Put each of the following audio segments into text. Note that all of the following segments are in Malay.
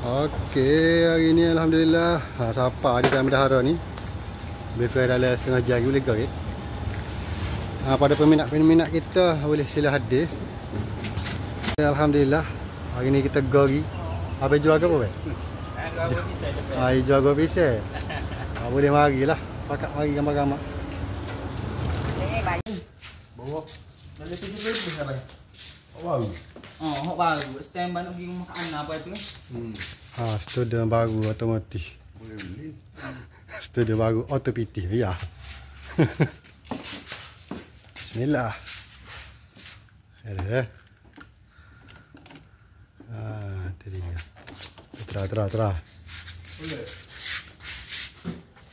Okey, hari ni alhamdulillah siapa di dalam bendahara ni. Lebih kurang dalam setengah jam boleh ke? Pada peminat-peminat kita boleh sila hadir. Alhamdulillah, hari ni kita gori. Habis jual ke apa? Jual gua pisang. Boleh marilah. Pakat mari gambar-gambar. Bawa. Dalam 70 sabar. Wow. Hok baru. Stand by nak pergi makan apa itu? Studio baru otomotif. Boleh beli. Studio baru otomotif ya. Bismillah. Ada. Itu dia. Terah. Boleh.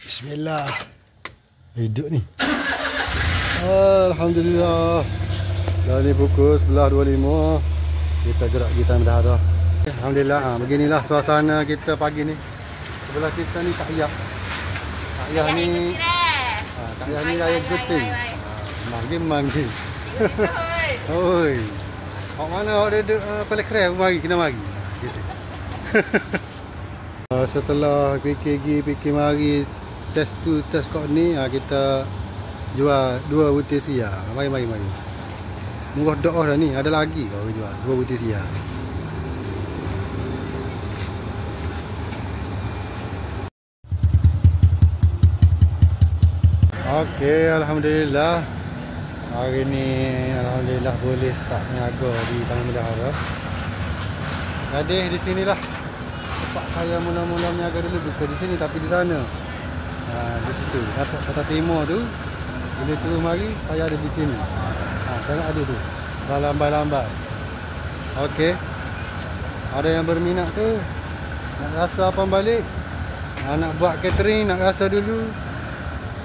Bismillah. Hidup ni. Alhamdulillah. Dah ni pukul 11.25. Kita gerak kita bendahara. Alhamdulillah. Beginilah suasana kita pagi ni. Sebelah kita ni Kak Yah. Kak Yah ni Kak Yah ni raya guting. Manggi. Oi. Awak mana awak duduk paling keren mari kena mari. Gitu. Setelah fikir mari test tu test kod ni kita jual 2 butir sia. Mari. Murah dak dah ni, ada lagi kau jual 2 butir sia. Okey, alhamdulillah. Hari ni alhamdulillah boleh start niaga di Taman Bendahara. Jadi di sinilah tempat saya mula-mula niaga dulu, bukan di sini tapi di sana. Di situ dapat kata timur tu. Bila turun mari saya ada di sini. Tengok ada tu. Lambai. Okey. Ada yang berminat tu nak rasa apa balik. Nak buat catering, nak rasa dulu.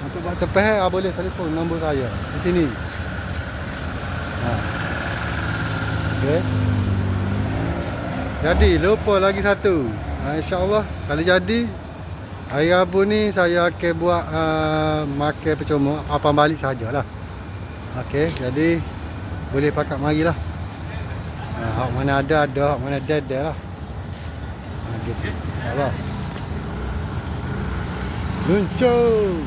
Untuk buat tepeh boleh telefon nombor saya di sini. Okey. Jadi lupa lagi satu. InsyaAllah kalau jadi hari Rabu ni saya akan buat makan percuma apa balik sajalah. Okey, jadi boleh pakat marilah. Hak mana ada, hak mana ada lah. Gitu. Allah. Luncur.